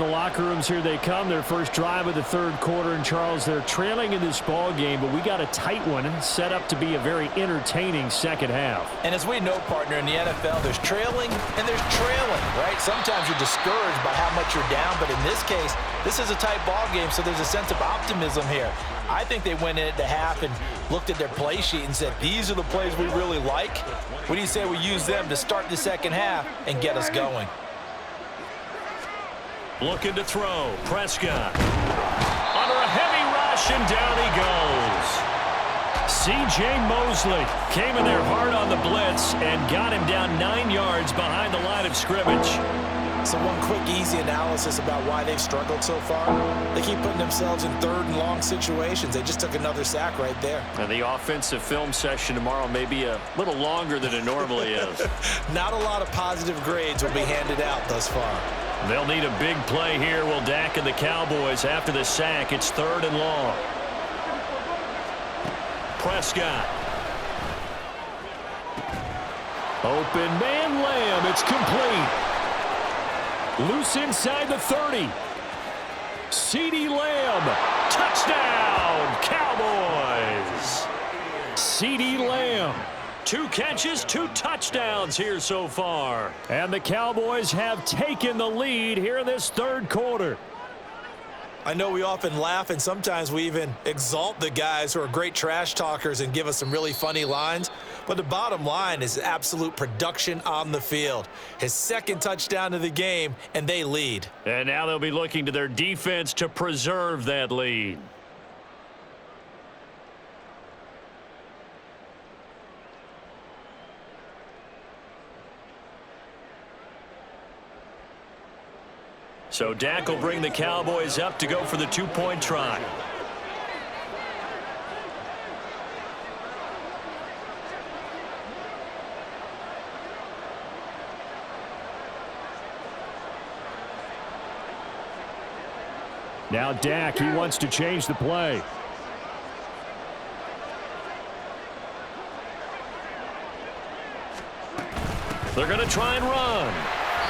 the locker rooms. Here they come. Their first drive of the third quarter. And, Charles, they're trailing in this ball game, but we got a tight one set up to be a very entertaining second half. And as we know, partner, in the NFL, there's trailing and there's trailing, right? Sometimes you're discouraged by how much you're down, but in this case, this is a tight ball game, so there's a sense of optimism here. I think they went in at the half and looked at their play sheet and said, these are the plays we really like. What do you say we use them to start the second half and get us going? Looking to throw. Prescott. Under a heavy rush, and down he goes. C.J. Mosley came in there hard on the blitz and got him down 9 yards behind the line of scrimmage. So one quick, easy analysis about why they've struggled so far. They keep putting themselves in third and long situations. They just took another sack right there. And the offensive film session tomorrow may be a little longer than it normally is. Not a lot of positive grades will be handed out thus far. They'll need a big play here. Will Dak and the Cowboys after the sack. It's third and long. Prescott. Open man Lamb. It's complete. Loose inside the 30. CeeDee Lamb. Touchdown, Cowboys. CeeDee Lamb. 2 catches, 2 touchdowns here so far. And the Cowboys have taken the lead here in this third quarter. I know we often laugh and sometimes we even exalt the guys who are great trash talkers and give us some really funny lines. But the bottom line is absolute production on the field. His second touchdown of the game, and they lead. And now they'll be looking to their defense to preserve that lead. So Dak will bring the Cowboys up to go for the 2-point try. Now Dak, he wants to change the play. They're going to try and run.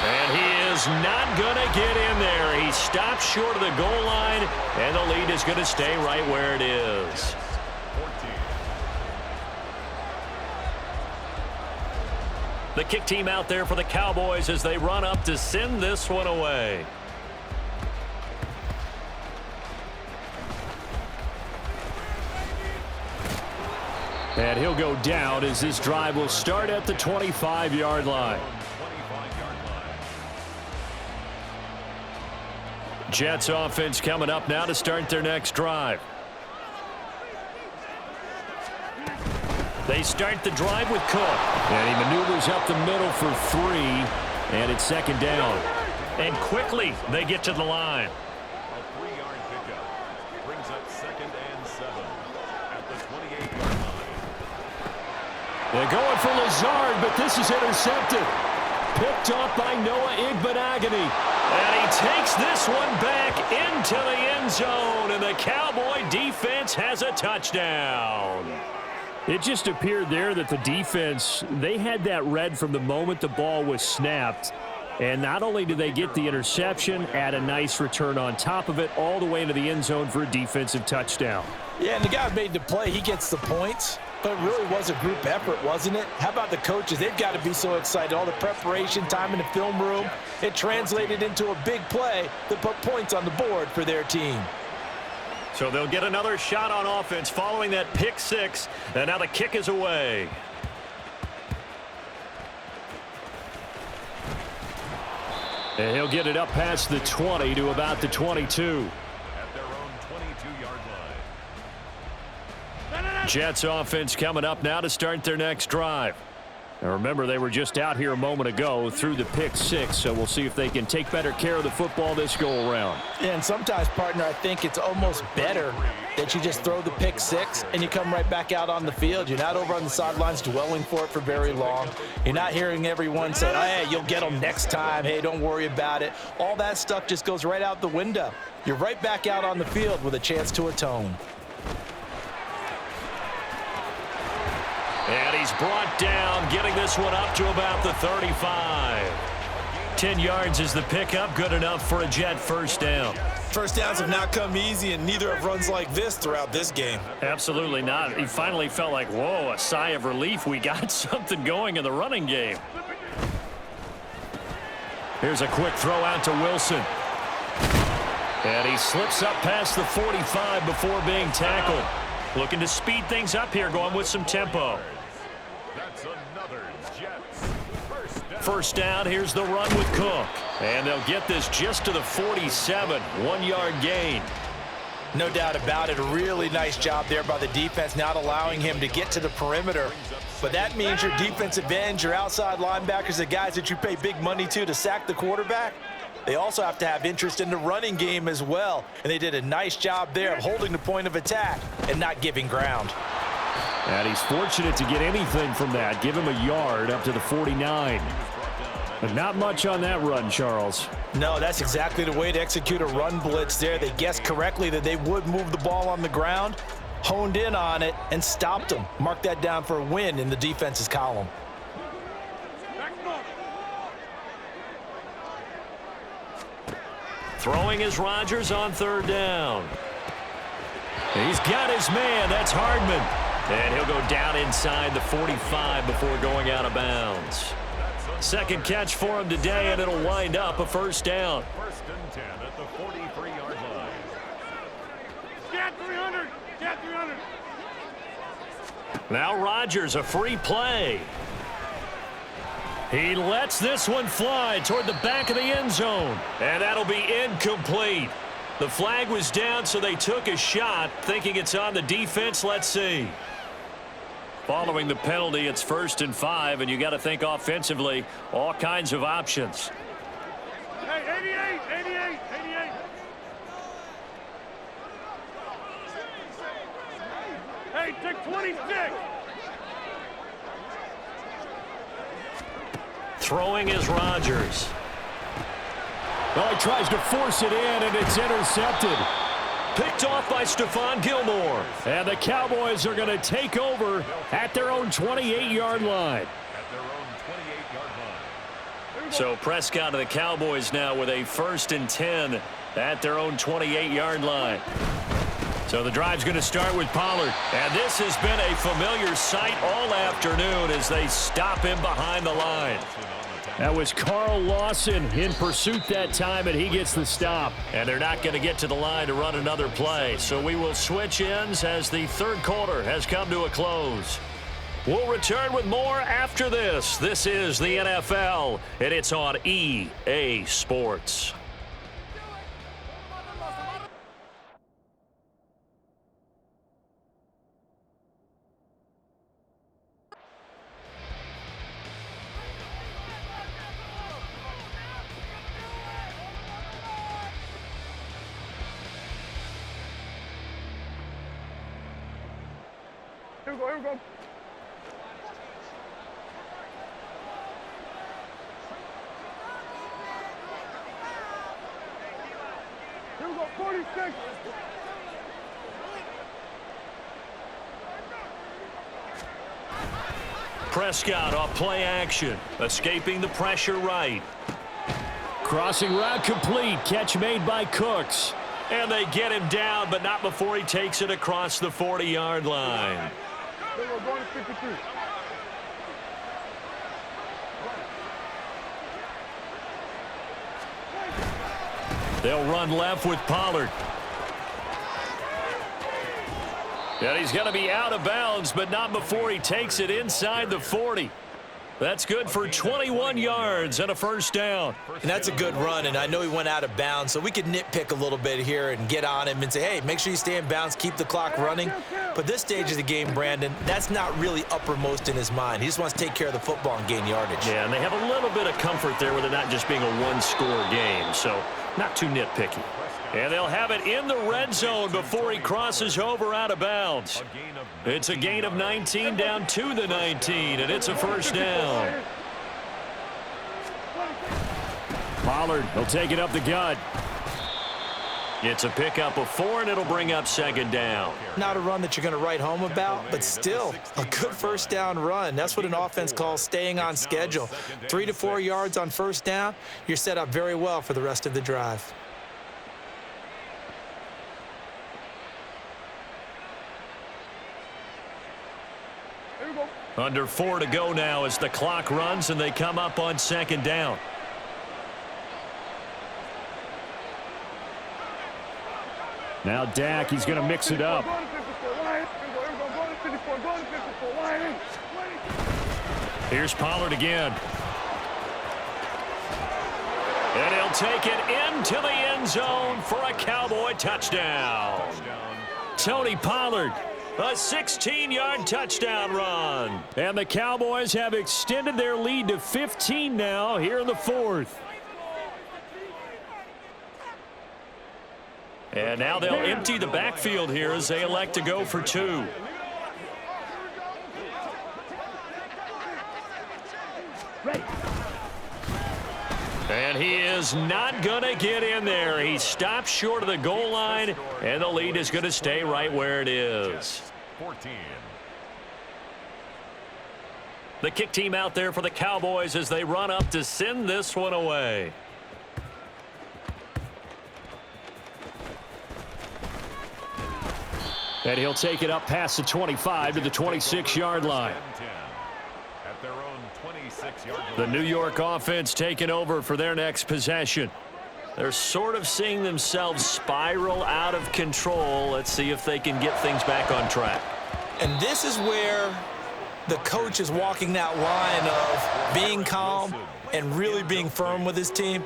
And he is not going to get in there. He stops short of the goal line, and the lead is going to stay right where it is. The kick team out there for the Cowboys as they run up to send this one away. And he'll go down as this drive will start at the 25-yard line. Jets offense coming up now to start their next drive. They start the drive with Cook. And he maneuvers up the middle for 3. And it's second down. And quickly they get to the line. A 3-yard pickup brings up 2nd and 7 at the 28-yard line. They're going for Lazard, but this is intercepted. Picked up by Noah Igbenogany. And he takes this one back into the end zone, and the Cowboy defense has a touchdown. It just appeared there that the defense, they had that read from the moment the ball was snapped. And not only did they get the interception, add a nice return on top of it, all the way into the end zone for a defensive touchdown. Yeah, and the guy made the play. He gets the points. But it really was a group effort, wasn't it? How about the coaches? They've got to be so excited. All the preparation time in the film room, it translated into a big play that put points on the board for their team. So they'll get another shot on offense following that pick 6. And now the kick is away. And he'll get it up past the 20 to about the 22. At their own 22-yard line. Jets offense coming up now to start their next drive. Now remember, they were just out here a moment ago through the pick 6, so we'll see if they can take better care of the football this go around. Yeah, and sometimes, partner, I think it's almost better that you just throw the pick 6 and you come right back out on the field. You're not over on the sidelines dwelling for it for very long. You're not hearing everyone say, oh, hey, you'll get them next time. Hey, don't worry about it. All that stuff just goes right out the window. You're right back out on the field with a chance to atone. And he's brought down, getting this one up to about the 35. 10 yards is the pickup. Good enough for a Jet first down. First downs have not come easy, and neither have runs like this throughout this game. Absolutely not. He finally felt like, whoa, a sigh of relief. We got something going in the running game. Here's a quick throw out to Wilson. And he slips up past the 45 before being tackled. Looking to speed things up here, going with some tempo. That's another Jets. First down, here's the run with Cook. And they'll get this just to the 47, 1-yard gain. No doubt about it. A really nice job there by the defense, not allowing him to get to the perimeter. But that means your defensive ends, your outside linebackers, the guys that you pay big money to sack the quarterback, they also have to have interest in the running game as well. And they did a nice job there of holding the point of attack and not giving ground. And he's fortunate to get anything from that. Give him a yard up to the 49. But not much on that run, Charles. No, that's exactly the way to execute a run blitz there. They guessed correctly that they would move the ball on the ground, honed in on it, and stopped them. Mark that down for a win in the defense's column. Throwing is Rodgers on third down. He's got his man. That's Hardman. And he'll go down inside the 45 before going out of bounds. Second catch for him today, and it'll wind up a first down. First and 10 at the 43-yard line. Get 300! Get 300! Now Rodgers, a free play. He lets this one fly toward the back of the end zone. And that'll be incomplete. The flag was down, so they took a shot, thinking it's on the defense. Let's see. Following the penalty, it's 1st and 5, and you got to think offensively, all kinds of options. Hey, 88, 88, 88. Hey, take 26. Throwing is Rodgers. Well, he tries to force it in, and it's intercepted. Picked off by Stephon Gilmore. And the Cowboys are going to take over at their own 28-yard line. At their own 28-yard line. So Prescott and the Cowboys now with a 1st and 10 at their own 28-yard line. So the drive's going to start with Pollard. And this has been a familiar sight all afternoon as they stop him behind the line. That was Carl Lawson in pursuit that time, and he gets the stop. And they're not going to get to the line to run another play. So we will switch ends as the third quarter has come to a close. We'll return with more after this. This is the NFL, and it's on EA Sports. Here we go, here we go. Here we go, 46. Prescott off play action, escaping the pressure right. Crossing route complete, catch made by Cooks. And they get him down, but not before he takes it across the 40-yard line. Here we go, going to 53. They'll run left with Pollard. And he's going to be out of bounds, but not before he takes it inside the 40. That's good for 21 yards and a first down. And that's a good run, and I know he went out of bounds, so we could nitpick a little bit here and get on him and say, hey, make sure you stay in bounds, keep the clock running. But this stage of the game, Brandon, that's not really uppermost in his mind. He just wants to take care of the football and gain yardage. Yeah, and they have a little bit of comfort there with it not just being a one-score game, so not too nitpicky. And they'll have it in the red zone before he crosses over out of bounds. It's a gain of 19 down to the 19, and it's a first down. Pollard will take it up the gut. It's a pickup of 4, and it'll bring up second down. Not a run that you're going to write home about, but still a good first down run. That's what an offense calls staying on schedule. 3 to 4 yards on first down, you're set up very well for the rest of the drive. Under 4 to go now as the clock runs and they come up on second down. Now Dak, he's going to mix it up. Here's Pollard again. And he'll take it into the end zone for a Cowboy touchdown. Tony Pollard. A 16-yard touchdown run. And the Cowboys have extended their lead to 15 now here in the fourth. And now they'll empty the backfield here as they elect to go for 2. And he is not going to get in there. He stops short of the goal line, and the lead is going to stay right where it is. 14. The kick team out there for the Cowboys as they run up to send this one away. And he'll take it up past the 25 to the 26-yard line. At their own 26-yard line. The New York offense taking over for their next possession. They're sort of seeing themselves spiral out of control. Let's see if they can get things back on track. And this is where the coach is walking that line of being calm and really being firm with his team.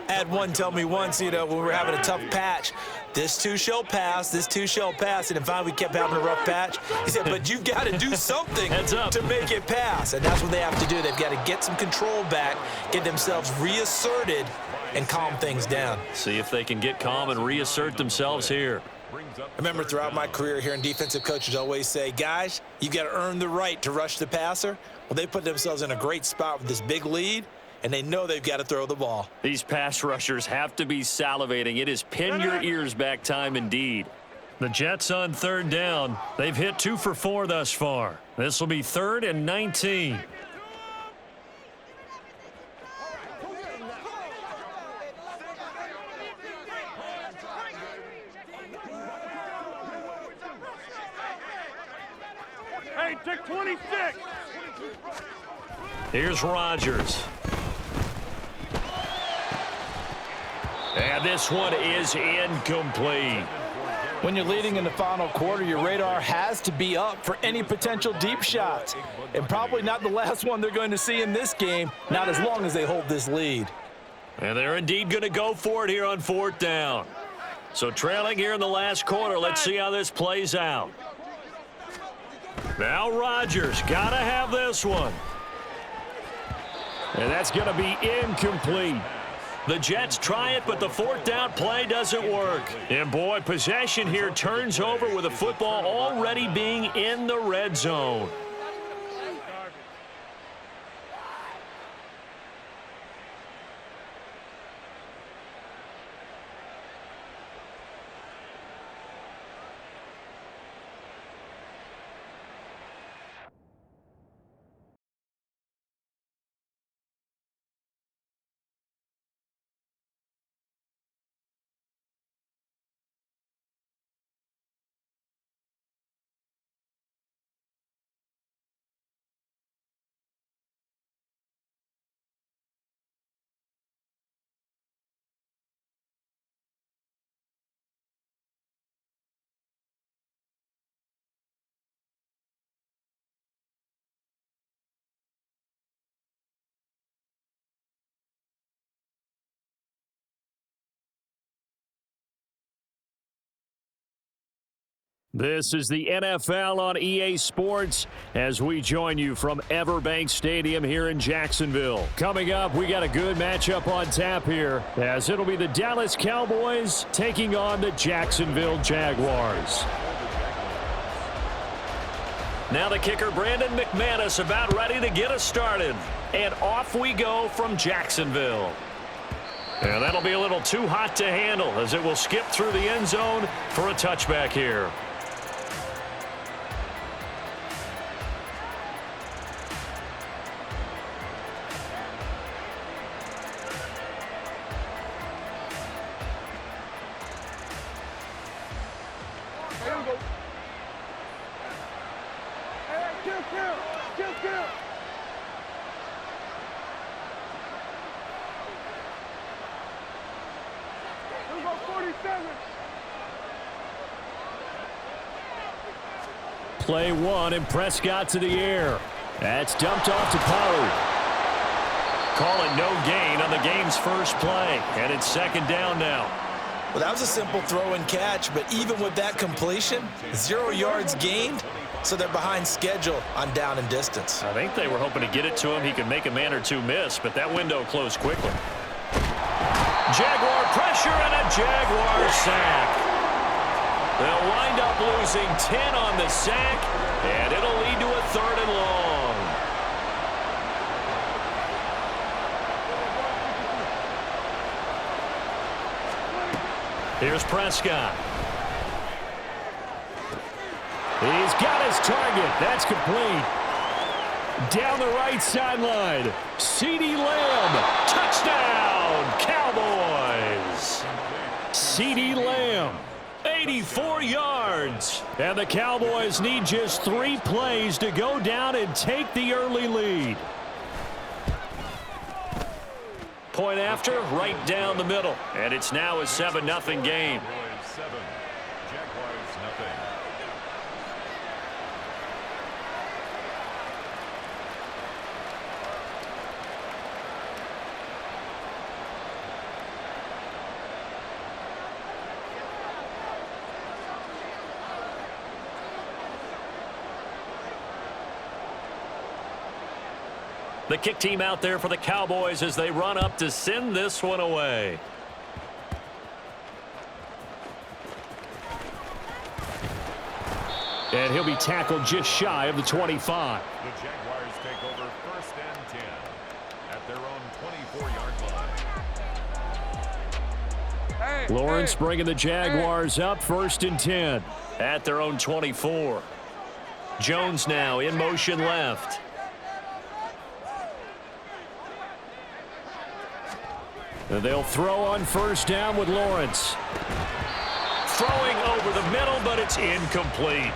I had one tell me once, when we were having a tough patch, this too shall pass, this too shall pass. And finally we kept having a rough patch. He said, but you've got to do something to make it pass. And that's what they have to do. They've got to get some control back, get themselves reasserted, and calm things down. See if they can get calm and reassert themselves here. I remember throughout my career hearing defensive coaches always say, guys, you've got to earn the right to rush the passer. Well, they put themselves in a great spot with this big lead, and they know they've got to throw the ball. These pass rushers have to be salivating. It is pin your ears back time indeed. The Jets on third down. They've hit 2 for 4 thus far. This will be 3rd and 19. Hey, take 26. Here's Rodgers. And this one is incomplete. When you're leading in the final quarter, your radar has to be up for any potential deep shots. And probably not the last one they're going to see in this game, not as long as they hold this lead. And they're indeed going to go for it here on 4th down. So trailing here in the last quarter, let's see how this plays out. Now Rodgers, got to have this one. And that's going to be incomplete. The Jets try it, but the 4th down play doesn't work. And boy, possession here turns over with the football already being in the red zone. This is the NFL on EA Sports as we join you from Everbank Stadium here in Jacksonville. Coming up, we got a good matchup on tap here as it'll be the Dallas Cowboys taking on the Jacksonville Jaguars. Now the kicker, Brandon McManus, about ready to get us started. And off we go from Jacksonville. And that'll be a little too hot to handle as it will skip through the end zone for a touchback here. Play one, and Prescott to the air. That's dumped off to Pollard. Call it no gain on the game's first play, and it's second down now. Well, that was a simple throw and catch, but even with that completion, 0 yards gained, so they're behind schedule on down and distance. I think they were hoping to get it to him. He could make a man or two miss, but that window closed quickly. Jaguar pressure and a Jaguar sack. They'll wind up losing 10 on the sack, and it'll lead to a 3rd and long. Here's Prescott. He's got his target. That's complete. Down the right sideline. CeeDee Lamb. Touchdown, Cowboys. CeeDee Lamb. 84 yards. And the Cowboys need just 3 plays to go down and take the early lead. Point after, right down the middle. And it's now a 7-0 game. The kick team out there for the Cowboys as they run up to send this one away. And he'll be tackled just shy of the 25. The Jaguars take over 1st and 10 at their own 24-yard line. Lawrence bringing the Jaguars up 1st and 10 at their own 24. Jones now in motion left. They'll throw on 1st down with Lawrence. Throwing over the middle, but it's incomplete.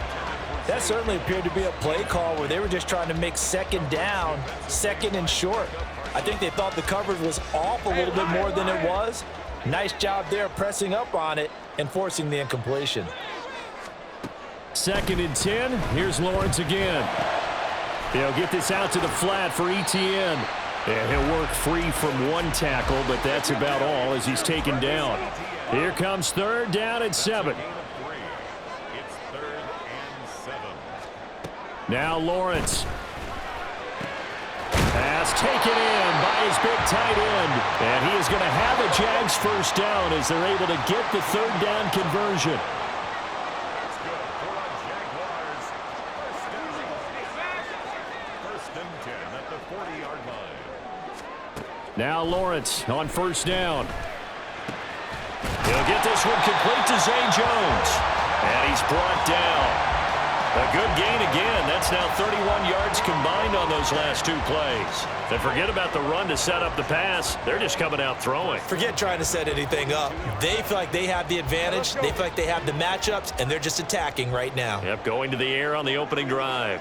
That certainly appeared to be a play call where they were just trying to make 2nd down, 2nd and short. I think they thought the coverage was off a little bit more than it was. Nice job there pressing up on it and forcing the incompletion. 2nd and 10. Here's Lawrence again. They'll get this out to the flat for Etienne. And he'll work free from 1 tackle, but that's about all as he's taken down. Here comes 3rd down and 7. It's 3rd and 7. Now Lawrence. Pass taken in by his big tight end. And he is going to have a Jags 1st down as they're able to get the 3rd down conversion. That's good for the Jaguars. 1st and 10 at the 40-yard line. Now Lawrence on 1st down. He'll get this one complete to Zay Jones. And he's brought down. A good gain again. That's now 31 yards combined on those last 2 plays. And forget about the run to set up the pass. They're just coming out throwing. Forget trying to set anything up. They feel like they have the advantage. They feel like they have the matchups, and they're just attacking right now. Yep, going to the air on the opening drive.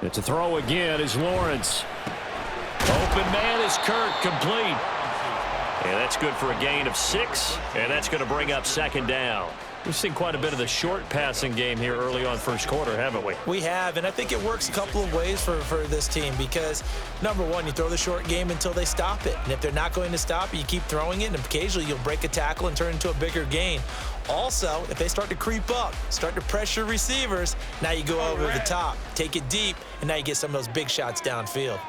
It's a throw again is Lawrence. Open man is Kirk, complete. And that's good for a gain of 6, and that's going to bring up 2nd down. We've seen quite a bit of the short passing game here early on 1st quarter, haven't we? We have, and I think it works a couple of ways for this team because, number one, you throw the short game until they stop it. And if they're not going to stop it, you keep throwing it, and occasionally you'll break a tackle and turn it into a bigger gain. Also, if they start to creep up, start to pressure receivers, now you go over the top, take it deep, and now you get some of those big shots downfield.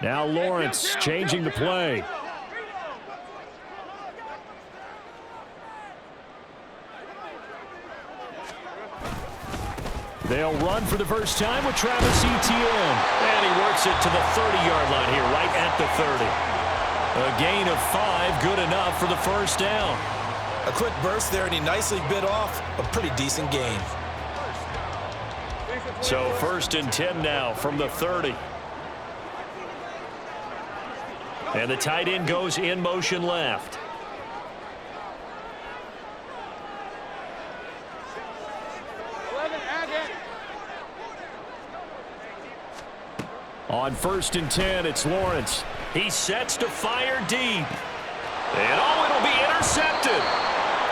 Now Lawrence changing the play. They'll run for the first time with Travis Etienne. And he works it to the 30-yard line here, right at the 30. A gain of 5, good enough for the first down. A quick burst there, and he nicely bit off a pretty decent gain. So 1st and 10 now from the 30. And the tight end goes in motion left. On 1st and 10, it's Lawrence. He sets to fire deep. And it'll be intercepted.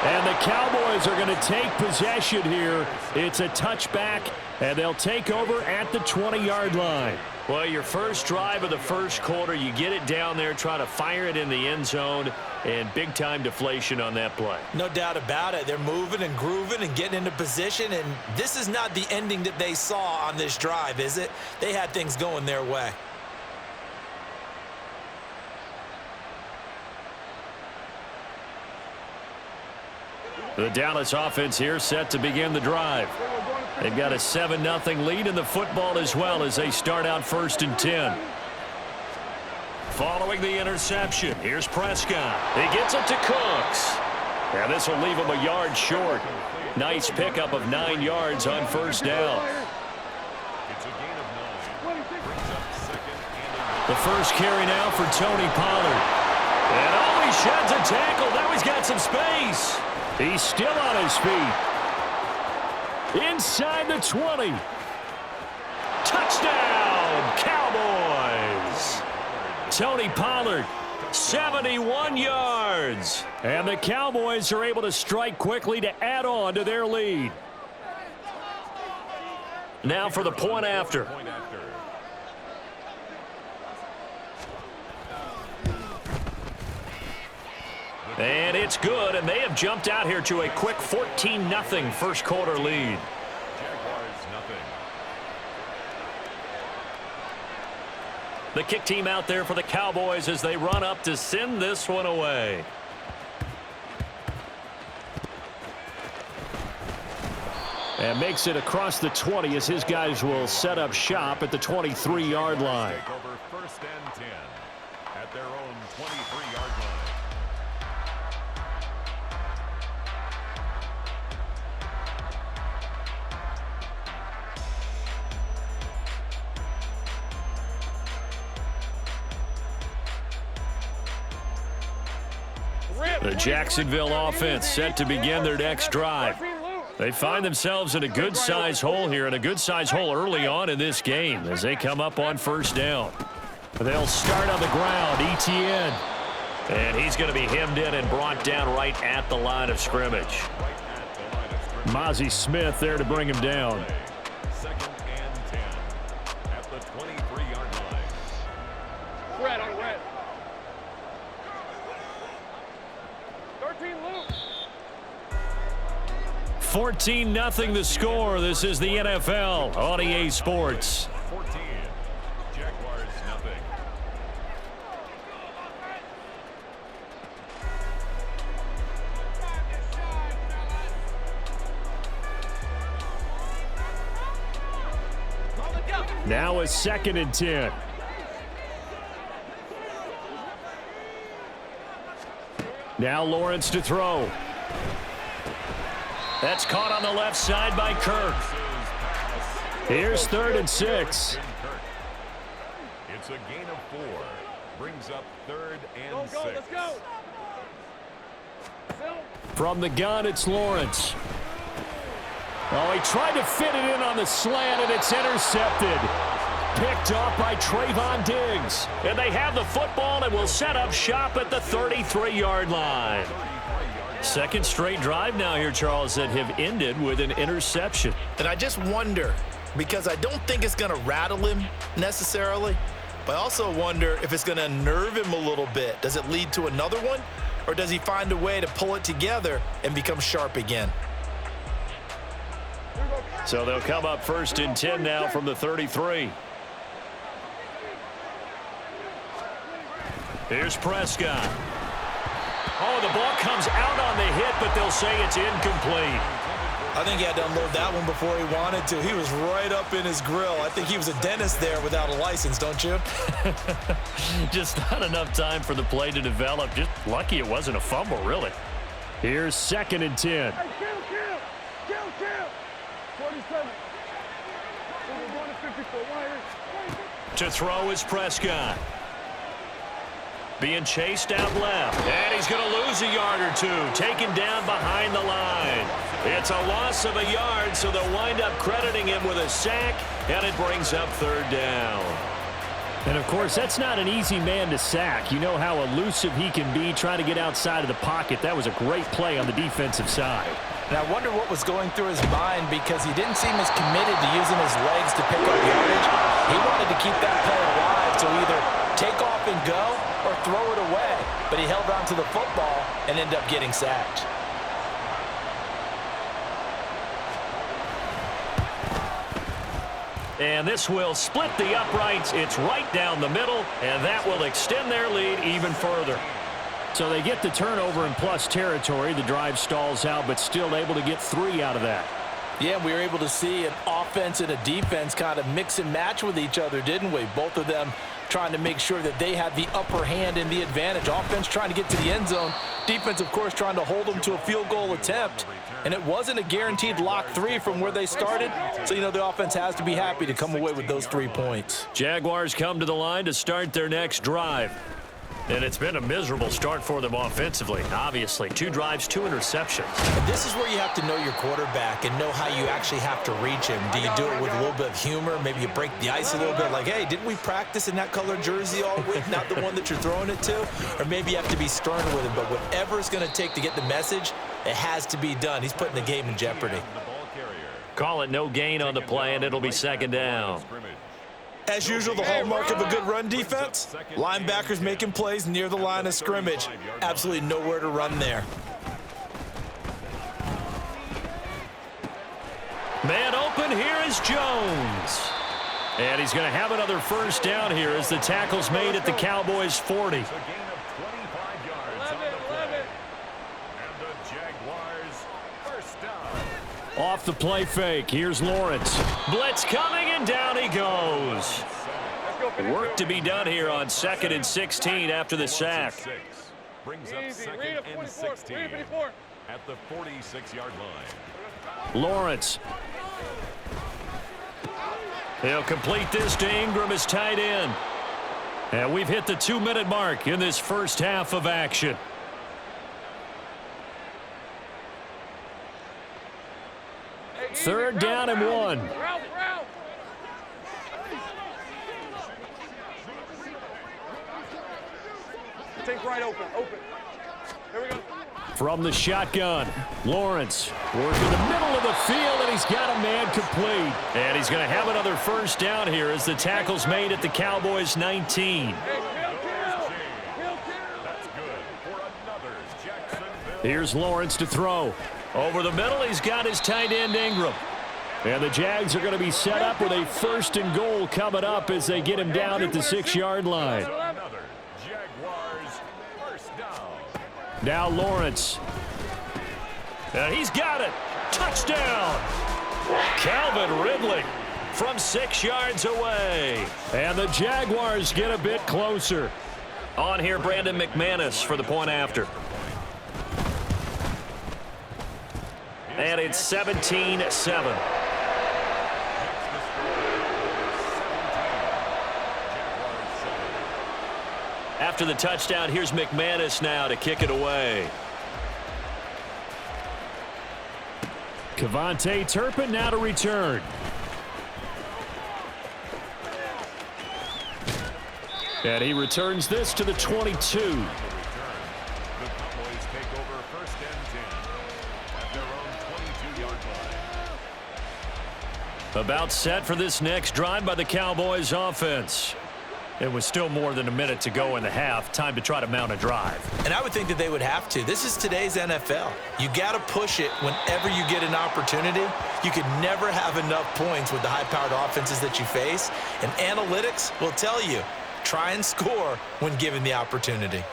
And the Cowboys are going to take possession here. It's a touchback, and they'll take over at the 20-yard line. Well, your first drive of the first quarter, you get it down there, try to fire it in the end zone, and big-time deflation on that play. No doubt about it. They're moving and grooving and getting into position, and this is not the ending that they saw on this drive, is it? They had things going their way. The Dallas offense here set to begin the drive. They've got a 7-0 lead in the football as well as they start out 1st and 10. Following the interception, here's Prescott. He gets it to Cooks. And this will leave him a yard short. Nice pickup of 9 yards on 1st down. It's a gain of 9. Brings up 2nd and The first carry now for Tony Pollard. And he sheds a tackle. Now he's got some space. He's still on his feet. Inside the 20. Touchdown, Cowboys. Tony Pollard, 71 yards. And the Cowboys are able to strike quickly to add on to their lead. Now for the point after. And it's good, and they have jumped out here to a quick 14-0 first quarter lead. Jaguars nothing. The kick team out there for the Cowboys as they run up to send this one away. And makes it across the 20 as his guys will set up shop at the 23-yard line. Take over 1st and 10 at their own 23-yard line. The Jacksonville offense set to begin their next drive. They find themselves in a good-sized hole here, and a good-sized hole early on in this game as they come up on 1st down. They'll start on the ground, Etienne. And he's going to be hemmed in and brought down right at the line of scrimmage. Mozzie Smith there to bring him down. 2nd and 10 at the 23-yard line. Red on red. 13 loose. 14-0 the score. This is the NFL on EA Sports. 14. Jaguars nothing. Now a 2nd and 10. Now Lawrence to throw. That's caught on the left side by Kirk. Here's 3rd and 6. It's a gain of 4. Brings up 3rd and 6. Go, let's go. From the gun, it's Lawrence. Oh, he tried to fit it in on the slant, and it's intercepted. Picked off by Trayvon Diggs. And they have the football and will set up shop at the 33-yard line. 2nd straight drive now here, Charles, that have ended with an interception. And I just wonder, because I don't think it's going to rattle him necessarily, but I also wonder if it's going to unnerve him a little bit. Does it lead to another one, or does he find a way to pull it together and become sharp again? So they'll come up 1st and 10 now from the 33. Here's Prescott. Oh, the ball comes out on the hit, but they'll say it's incomplete. I think he had to unload that one before he wanted to. He was right up in his grill. I think he was a dentist there without a license, don't you? Just not enough time for the play to develop. Just lucky it wasn't a fumble, really. Here's 2nd and 10. Hey, kill. 47. We're going to 54. To throw is Prescott. Being chased out left. And he's going to lose a yard or two. Taken down behind the line. It's a loss of a yard, so they'll wind up crediting him with a sack, and it brings up 3rd down. And, of course, that's not an easy man to sack. You know how elusive he can be trying to get outside of the pocket. That was a great play on the defensive side. And I wonder what was going through his mind because he didn't seem as committed to using his legs to pick up yardage. He wanted to keep that play alive to either take off and go or throw it away. But he held on to the football and ended up getting sacked. And this will split the uprights. It's right down the middle, and that will extend their lead even further. So they get the turnover in plus territory. The drive stalls out, but still able to get 3 out of that. Yeah, we were able to see an offense and a defense kind of mix and match with each other, didn't we? Both of them trying to make sure that they had the upper hand and the advantage. Offense trying to get to the end zone. Defense, of course, trying to hold them to a field goal attempt. And it wasn't a guaranteed lock 3 from where they started. So, you know, the offense has to be happy to come away with those 3 points. Jaguars come to the line to start their next drive. And it's been a miserable start for them offensively. Obviously, 2 drives, 2 interceptions. And this is where you have to know your quarterback and know how you actually have to reach him. Do you do it with a little bit of humor? Maybe you break the ice a little bit like, hey, didn't we practice in that color jersey all week, not the one that you're throwing it to? Or maybe you have to be stern with him. But whatever it's going to take to get the message, it has to be done. He's putting the game in jeopardy. Call it no gain on the play, and it'll be 2nd down. As usual, the hallmark of a good run defense, linebackers making plays near the line of scrimmage. Absolutely nowhere to run there. Man open, here is Jones. And he's going to have another 1st down here as the tackle's made at the Cowboys' 40. Off the play fake. Here's Lawrence. Blitz coming, and down he goes. Work to be done here on 2nd and 16 after the sack. Brings up 2nd and 16 at the 46-yard line. Lawrence. He'll complete this to Ingram as tight end. And we've hit the 2-minute mark in this first half of action. Third down and 1. Take right open. Here we go. From the shotgun, Lawrence working the middle of the field, and he's got a man complete. And he's going to have another 1st down here as the tackle's made at the Cowboys' 19. Here's Lawrence to throw. Over the middle, he's got his tight end, Ingram. And the Jags are going to be set up with a 1st and goal coming up as they get him down at the 6-yard line. Now Lawrence. And he's got it. Touchdown. Calvin Ridley from 6 yards away. And the Jaguars get a bit closer. On here, Brandon McManus for the point after. And it's 17-7. After the touchdown, here's McManus now to kick it away. Kevontae Turpin now to return. And he returns this to the 22. About set for this next drive by the Cowboys offense. It was still more than a minute to go in the half. Time to try to mount a drive. And I would think that they would have to. This is today's NFL. You got to push it whenever you get an opportunity. You could never have enough points with the high-powered offenses that you face. And analytics will tell you, try and score when given the opportunity.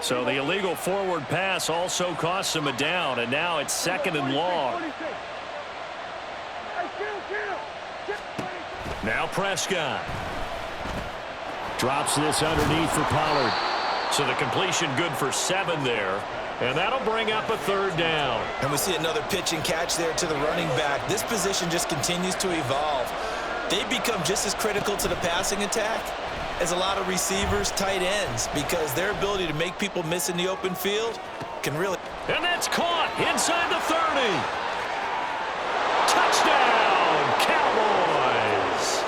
So the illegal forward pass also costs him a down, and now it's 2nd and long. Now Prescott. Drops this underneath for Pollard. So the completion good for 7 there. And that'll bring up a 3rd down. And we see another pitch and catch there to the running back. This position just continues to evolve. They become just as critical to the passing attack as a lot of receivers, tight ends, because their ability to make people miss in the open field can really... And that's caught inside the 30. Touchdown, Cowboys.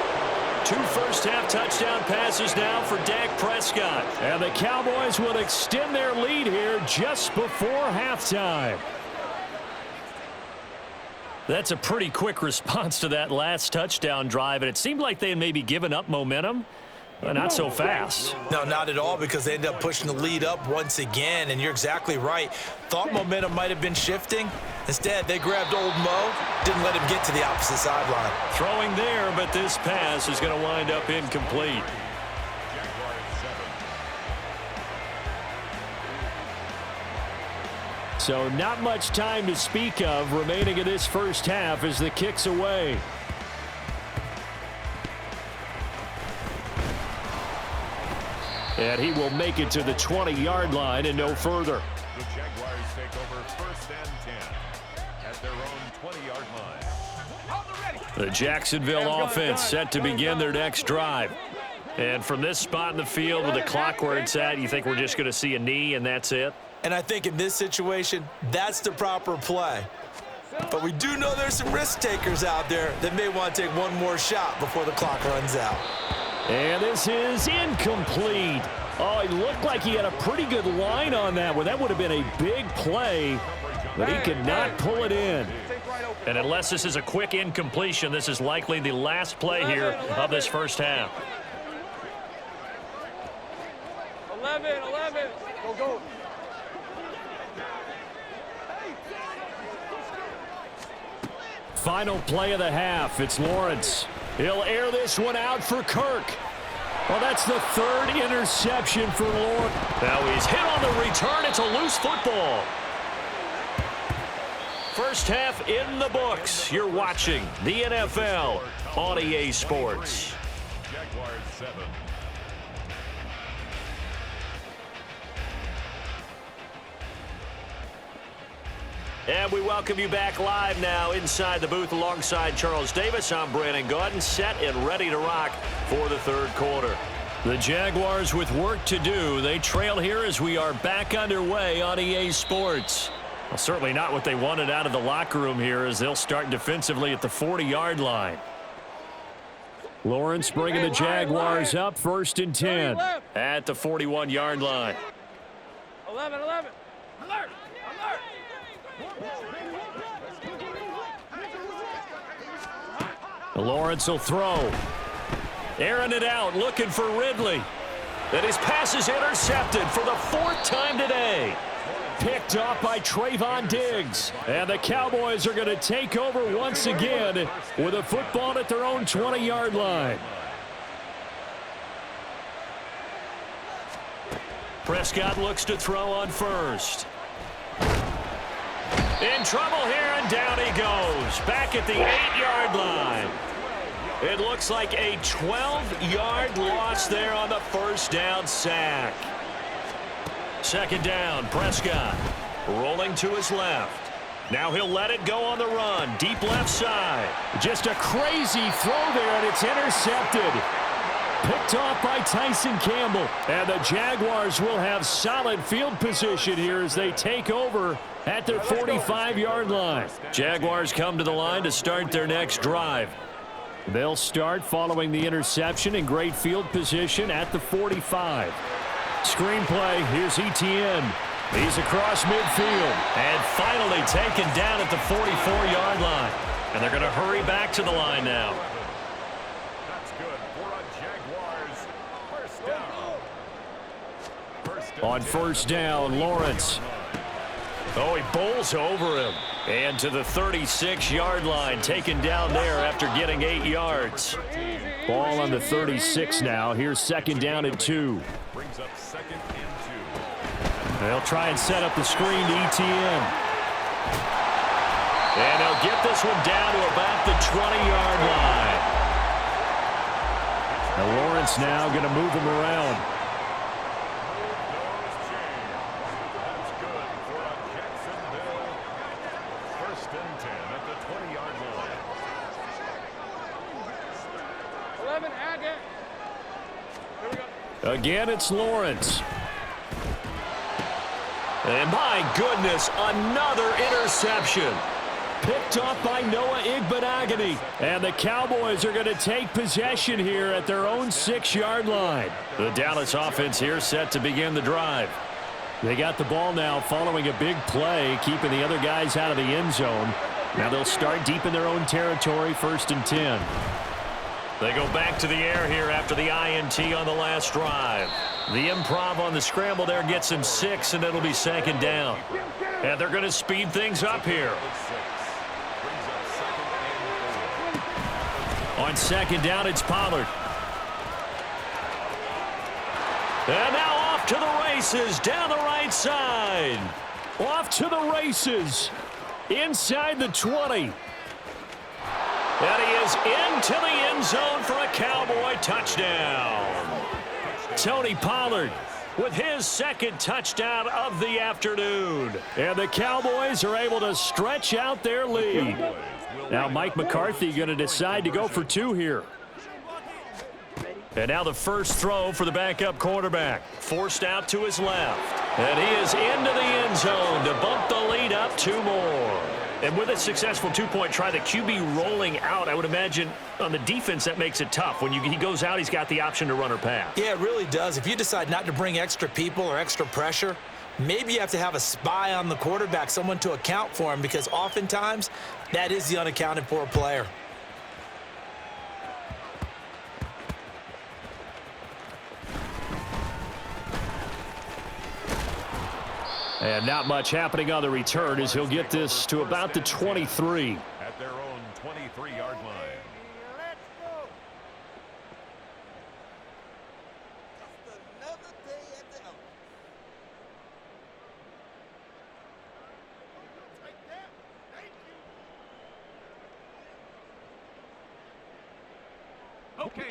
2 first-half touchdown passes now for Dak Prescott. And the Cowboys will extend their lead here just before halftime. That's a pretty quick response to that last touchdown drive, and it seemed like they had maybe given up momentum. Not so fast. No, not at all, because they end up pushing the lead up once again, and you're exactly right. Thought momentum might have been shifting. Instead, they grabbed old Mo, didn't let him get to the opposite sideline. Throwing there, but this pass is going to wind up incomplete. So not much time to speak of remaining in this first half as the kick's away. And he will make it to the 20-yard line and no further. The Jaguars take over 1st and 10 at their own 20-yard line. The Jacksonville offense set to begin their next drive. And from this spot in the field with the clock where it's at, you think we're just going to see a knee and that's it? And I think in this situation, that's the proper play. But we do know there's some risk takers out there that may want to take one more shot before the clock runs out. And this is incomplete. Oh, it looked like he had a pretty good line on that one. That would have been a big play, but he could not pull it in. And unless this is a quick incompletion, this is likely the last play here of this first half. 11. Go. Final play of the half. It's Lawrence. He'll air this one out for Kirk. Well, that's the 3rd interception for Lawrence. Now he's hit on the return. It's a loose football. First half in the books. You're watching the NFL on EA Sports. Jaguars 7. And we welcome you back live now inside the booth alongside Charles Davis. I'm Brandon Gaudin, set and ready to rock for the 3rd quarter. The Jaguars with work to do. They trail here as we are back underway on EA Sports. Well, certainly not what they wanted out of the locker room here as they'll start defensively at the 40-yard line. Lawrence bringing the Jaguars up 1st and 10 at the 41-yard line. 11. Alert. Lawrence will throw. Airing it out, looking for Ridley. And his pass is intercepted for the 4th time today. Picked off by Trayvon Diggs. And the Cowboys are going to take over once again with a football at their own 20-yard line. Prescott looks to throw on first. In trouble here, and down he goes. Back at the 8-yard line. It looks like a 12-yard loss there on the first down sack. 2nd down, Prescott rolling to his left. Now he'll let it go on the run, deep left side. Just a crazy throw there, and it's intercepted. Picked off by Tyson Campbell. And the Jaguars will have solid field position here as they take over at their 45-yard line. Jaguars come to the line to start their next drive. They'll start following the interception in great field position at the 45. Screenplay, here's Etienne. He's across midfield and finally taken down at the 44-yard line. And they're going to hurry back to the line now. That's good for a Jaguars 1st down. On 1st down, Lawrence. Oh, he bowls over him. And to the 36-yard line, taken down there after getting 8 yards. Ball on the 36 now. Here's 2nd down and 2. Brings up 2nd and 2. They'll try and set up the screen to ETN. And they'll get this one down to about the 20-yard line. Now Lawrence now going to move him around. That's good for a Jacksonville 1st and 10 at the 20-yard line. 11, Agate. Here we go. Again, it's Lawrence. And my goodness, another interception. Picked off by Noah Igbenogany. And the Cowboys are going to take possession here at their own 6-yard line. The Dallas offense here set to begin the drive. They got the ball now following a big play, keeping the other guys out of the end zone. Now they'll start deep in their own territory, 1st and 10. They go back to the air here after the INT on the last drive. The improv on the scramble there gets him 6, and it'll be 2nd down. And they're going to speed things up here. On 2nd down, it's Pollard. And now off to the races, down the right side. Off to the races, inside the 20. And he is into the end zone for a Cowboy touchdown. Tony Pollard with his 2nd touchdown of the afternoon. And the Cowboys are able to stretch out their lead. Now Mike McCarthy going to decide to go for 2 here. And now the first throw for the backup quarterback. Forced out to his left. And he is into the end zone to bump the lead up 2 more. And with a successful 2-point try, the QB rolling out, I would imagine on the defense that makes it tough. When he goes out, he's got the option to run or pass. Yeah, it really does. If you decide not to bring extra people or extra pressure, maybe you have to have a spy on the quarterback, someone to account for him, because oftentimes that is the unaccounted for player. And not much happening on the return as he'll get this to about the 23. At their own 23-yard line.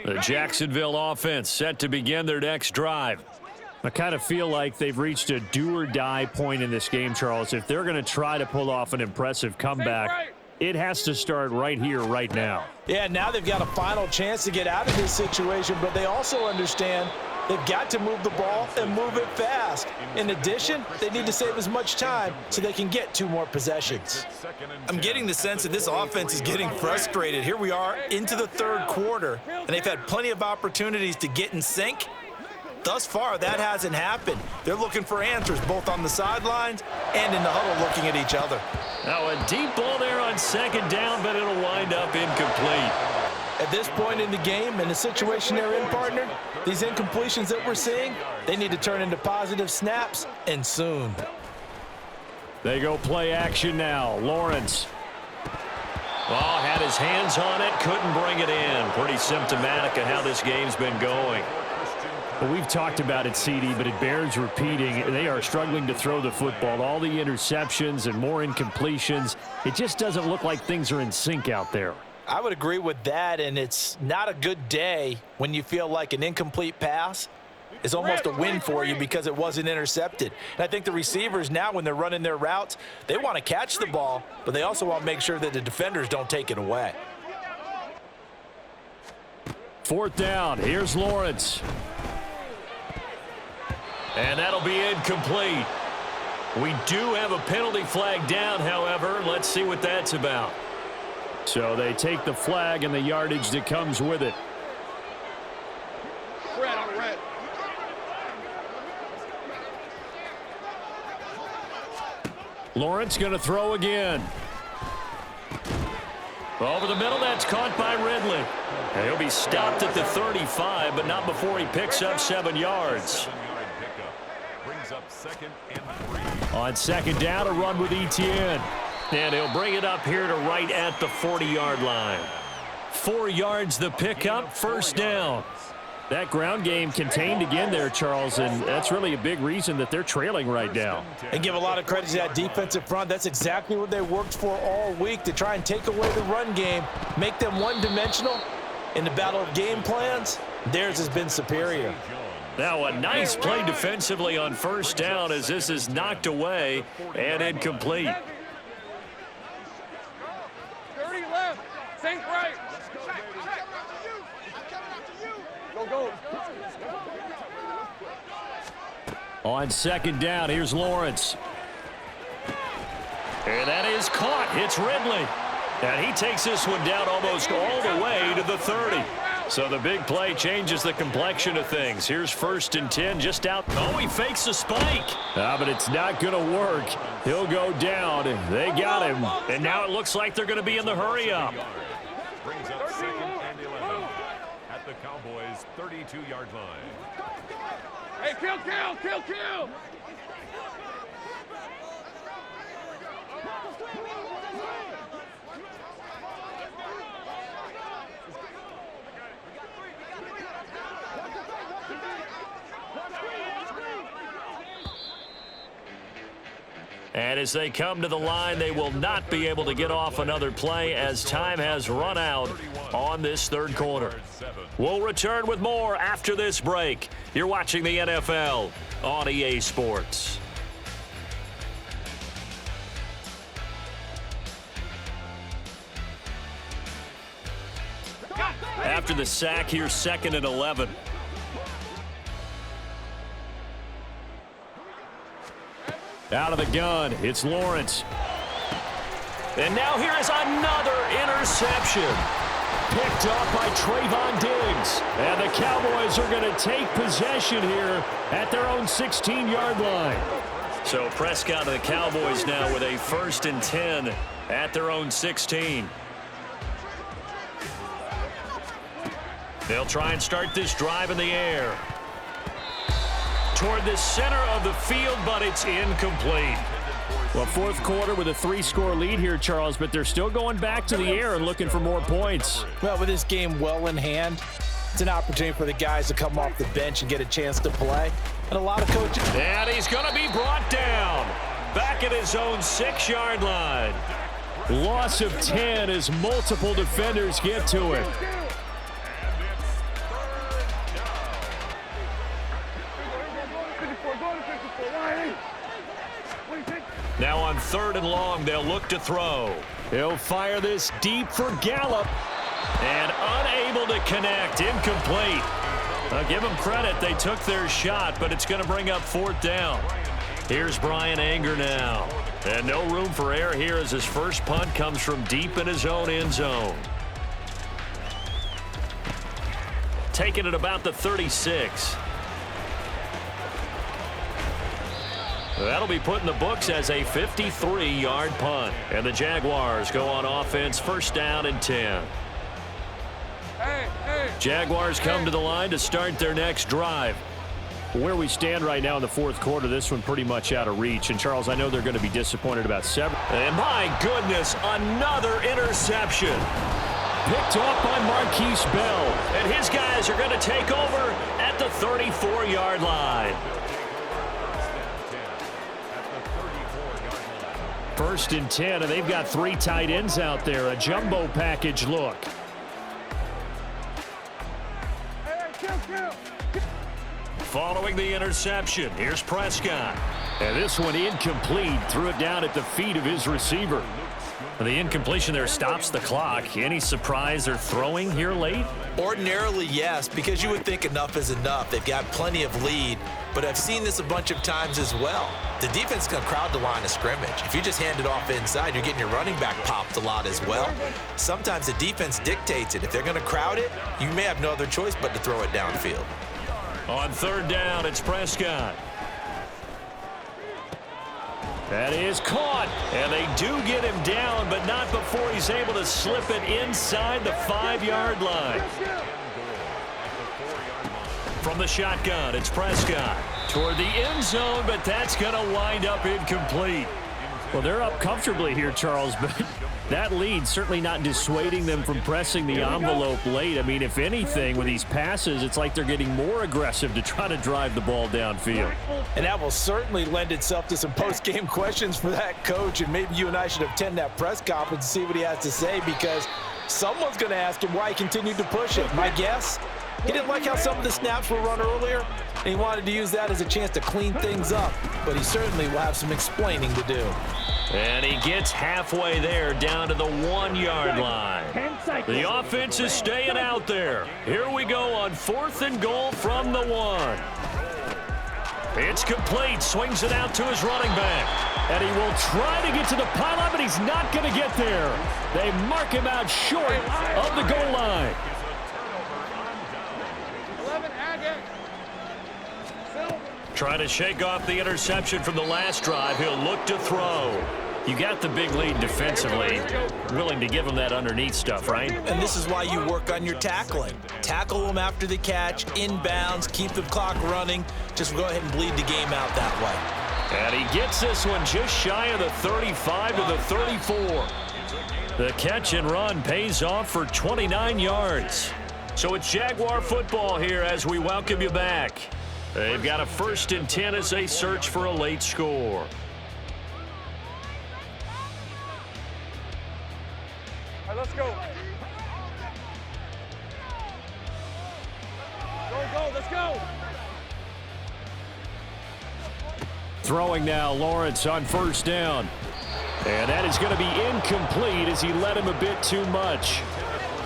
The Jacksonville offense set to begin their next drive. I kind of feel like they've reached a do-or-die point in this game, Charles. If they're going to try to pull off an impressive comeback, it has to start right here, right now. Yeah, now they've got a final chance to get out of this situation, but they also understand they've got to move the ball and move it fast. In addition, they need to save as much time so they can get 2 more possessions. I'm getting the sense that this offense is getting frustrated. Here we are into the 3rd quarter, and they've had plenty of opportunities to get in sync. Thus far, that hasn't happened. They're looking for answers both on the sidelines and in the huddle looking at each other. Now a deep ball there on 2nd down, but it'll wind up incomplete. At this point in the game, in the situation they're in, partner, these incompletions that we're seeing, they need to turn into positive snaps, and soon. They go play action now. Lawrence. Oh, had his hands on it, couldn't bring it in. Pretty symptomatic of how this game's been going. Well, we've talked about it, CD, but it bears repeating. They are struggling to throw the football. All the interceptions and more incompletions. It just doesn't look like things are in sync out there. I would agree with that, and it's not a good day when you feel like an incomplete pass is almost a win for you because it wasn't intercepted. And I think the receivers now, when they're running their routes, they want to catch the ball, but they also want to make sure that the defenders don't take it away. 4th down. Here's Lawrence. And that'll be incomplete. We do have a penalty flag down, however. Let's see what that's about. So they take the flag and the yardage that comes with it. Red on red. Lawrence going to throw again. Over the middle, that's caught by Ridley. And he'll be stopped at the 35, but not before he picks up 7 yards. Brings up 2nd and 3. On 2nd down, a run with ETN. And he'll bring it up here to right at the 40-yard line. 4 yards the pickup, 1st down. That ground game contained again there, Charles, and that's really a big reason that they're trailing right now. And give a lot of credit to that defensive front. That's exactly what they worked for all week, to try and take away the run game, make them one-dimensional. In the battle of game plans, theirs has been superior. Now a nice play defensively on first down as this is knocked away and incomplete. 30 left. Think right. Go. On second down, here's Lawrence. And that is caught. It's Ridley. And he takes this one down almost all the way to the 30. So the big play changes the complexion of things. Here's 1st and 10 just out. Oh, he fakes a spike. But it's not going to work. He'll go down. They got him. And now it looks like they're going to be in the hurry up. Brings up 2nd and 11 at the Cowboys' 32-yard line. Hey, kill. And as they come to the line, they will not be able to get off another play as time has run out on this third quarter. We'll return with more after this break. You're watching the NFL on EA Sports. After the sack, here's 2nd and 11. Out of the gun, it's Lawrence. And now here is another interception. Picked up by Trayvon Diggs. And the Cowboys are going to take possession here at their own 16-yard line. So Prescott and the Cowboys now with a 1st and 10 at their own 16. They'll try and start this drive in the air. Toward the center of the field, but it's incomplete. Well, fourth quarter with a 3-score lead here, Charles, but they're still going back to the air and looking for more points. Well, with this game well in hand, it's an opportunity for the guys to come off the bench and get a chance to play. And a lot of coaches. And he's going to be brought down back at his own 6-yard line. Loss of 10 as multiple defenders get to it. Now on 3rd and long, they'll look to throw. He'll fire this deep for Gallup. And unable to connect. Incomplete. I'll give them credit. They took their shot, but it's going to bring up 4th down. Here's Brian Anger now. And no room for error here as his first punt comes from deep in his own end zone. Taking it about the 36. That'll be put in the books as a 53-yard punt. And the Jaguars go on offense, 1st down and 10. Jaguars come to the line to start their next drive. Where we stand right now in the fourth quarter, this one pretty much out of reach. And, Charles, I know they're going to be disappointed about several. And, my goodness, another interception. Picked off by Marquise Bell. And his guys are going to take over at the 34-yard line. 1st and 10, and they've got 3 tight ends out there. A jumbo package look. Following the interception, here's Prescott. And this one incomplete. Threw it down at the feet of his receiver. The incompletion there stops the clock. Any surprise they're throwing here late? Ordinarily, yes, because you would think enough is enough. They've got plenty of lead, but I've seen this a bunch of times as well. The defense can crowd the line of scrimmage. If you just hand it off inside, you're getting your running back popped a lot as well. Sometimes the defense dictates it. If they're going to crowd it, you may have no other choice but to throw it downfield. On 3rd down, it's Prescott. That is caught, and they do get him down, but not before he's able to slip it inside the 5-yard line. From the shotgun, it's Prescott toward the end zone, but that's going to wind up incomplete. Well, they're up comfortably here, Charles, but that lead certainly not dissuading them from pressing the envelope late. I mean, if anything, with these passes, it's like they're getting more aggressive to try to drive the ball downfield. And that will certainly lend itself to some post-game questions for that coach, and maybe you and I should attend that press conference and see what he has to say, because someone's going to ask him why he continued to push it. My guess, he didn't like how some of the snaps were run earlier, and he wanted to use that as a chance to clean things up, but he certainly will have some explaining to do. And he gets halfway there, down to the 1-yard line. The offense is staying out there. Here we go on 4th and goal from the 1. It's complete. Swings it out to his running back. And he will try to get to the pylon, but he's not going to get there. They mark him out short of the goal line. Trying to shake off the interception from the last drive. He'll look to throw. You got the big lead defensively. Willing to give him that underneath stuff, right? And this is why you work on your tackling. Tackle them after the catch, inbounds, keep the clock running. Just go ahead and bleed the game out that way. And he gets this one just shy of the 35 to the 34. The catch and run pays off for 29 yards. So it's Jaguar football here as we welcome you back. They've got a 1st and 10 as they search for a late score. All right, let's go. Go, let's go. Throwing now, Lawrence on 1st down. And that is going to be incomplete as he led him a bit too much.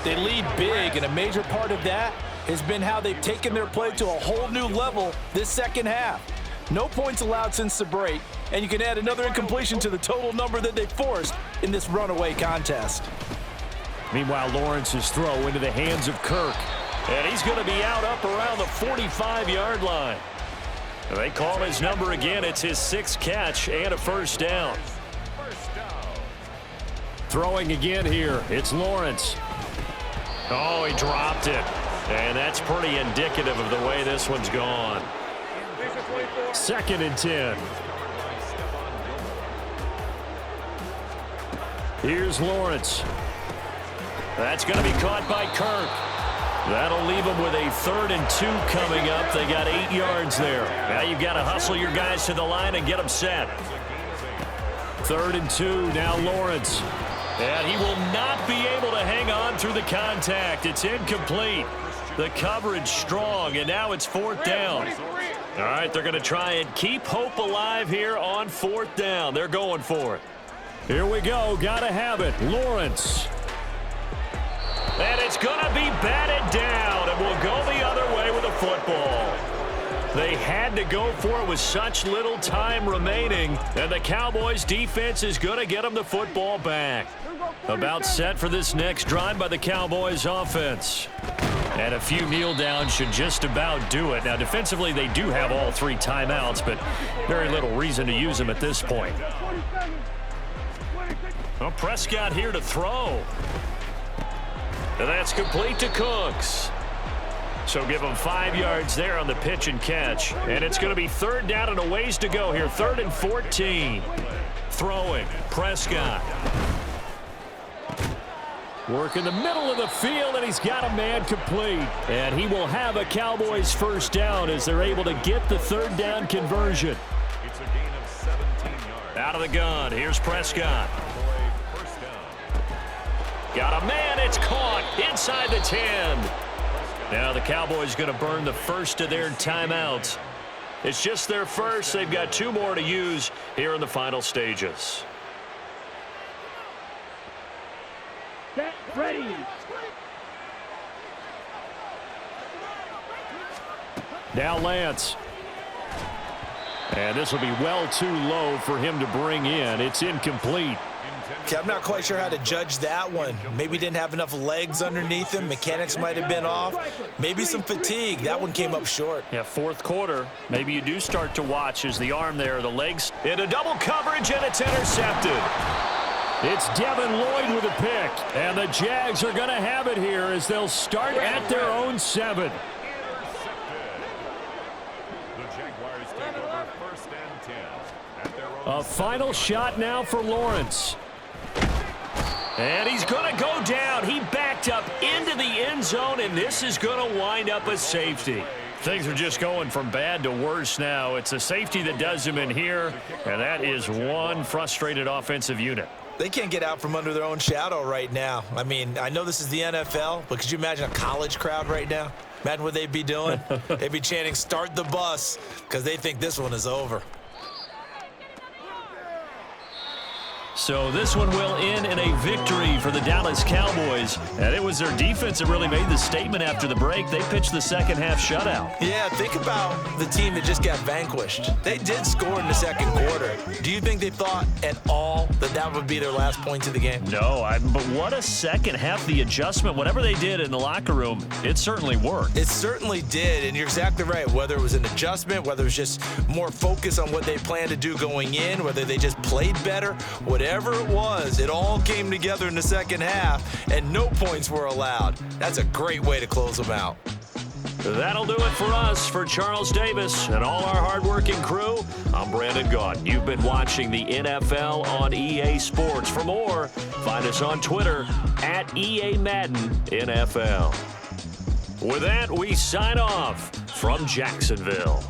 They lead big, and a major part of that has been how they've taken their play to a whole new level this second half. No points allowed since the break, and you can add another incompletion to the total number that they forced in this runaway contest. Meanwhile, Lawrence's throw into the hands of Kirk. And he's going to be out up around the 45-yard line. They call his number again. It's his 6th catch and a 1st down. Throwing again here. It's Lawrence. Oh, he dropped it. And that's pretty indicative of the way this one's gone. 2nd and 10. Here's Lawrence. That's going to be caught by Kirk. That'll leave them with a 3rd and 2 coming up. They got 8 yards there. Now you've got to hustle your guys to the line and get them set. 3rd and 2, now Lawrence. And he will not be able to hang on through the contact. It's incomplete. The coverage strong, and now it's 4th down. All right, they're going to try and keep hope alive here on 4th down. They're going for it. Here we go. Got to have it. Lawrence. And it's going to be batted down, and we'll go the other way with the football. They had to go for it with such little time remaining, and the Cowboys defense is going to get them the football back. About set for this next drive by the Cowboys offense. And a few kneel downs should just about do it. Now, defensively, they do have all 3 timeouts, but very little reason to use them at this point. Well, Prescott here to throw. And that's complete to Cooks. So give them 5 yards there on the pitch and catch. And it's going to be 3rd down and a ways to go here. 3rd and 14. Throwing. Prescott. Work in the middle of the field, and he's got a man complete. And he will have a Cowboys 1st down as they're able to get the 3rd down conversion. It's a gain of 17 yards. Out of the gun. Here's Prescott. First down. Got a man. It's caught inside the 10. Now the Cowboys going to burn the first of their timeouts. It's just their first. They've got 2 more to use here in the final stages. Get ready. Now Lance. And this will be well too low for him to bring in. It's incomplete. Okay, I'm not quite sure how to judge that one. Maybe didn't have enough legs underneath him. Mechanics might have been off. Maybe some fatigue. That one came up short. Yeah, 4th quarter. Maybe you do start to watch as the arm there, the legs. Into double coverage, and it's intercepted. It's Devin Lloyd with a pick. And the Jags are going to have it here as they'll start at their own 7. The Jaguars take over 1st and 10 at their own A final shot now for Lawrence. And he's going to go down. He backed up into the end zone, and this is going to wind up a safety. Things are just going from bad to worse now. It's a safety that does him in here, and that is one frustrated offensive unit. They can't get out from under their own shadow right now. I mean, I know this is the NFL, but could you imagine a college crowd right now? Imagine what they'd be doing. They'd be chanting, "Start the bus," because they think this one is over. So this one will end in a victory for the Dallas Cowboys. And it was their defense that really made the statement after the break. They pitched the second half shutout. Yeah, think about the team that just got vanquished. They did score in the second quarter. Do you think they thought at all that that would be their last point of the game? No, but what a second half. The adjustment, whatever they did in the locker room, it certainly worked. It certainly did, and you're exactly right. Whether it was an adjustment, whether it was just more focus on what they planned to do going in, whether they just played better, whatever it was, it all came together in the second half, and no points were allowed. That's a great way to close them out. That'll do it for us. For Charles Davis and all our hardworking crew, I'm Brandon Gaudin. You've been watching the NFL on EA Sports. For more, find us on Twitter at EA Madden NFL. With that, we sign off from Jacksonville.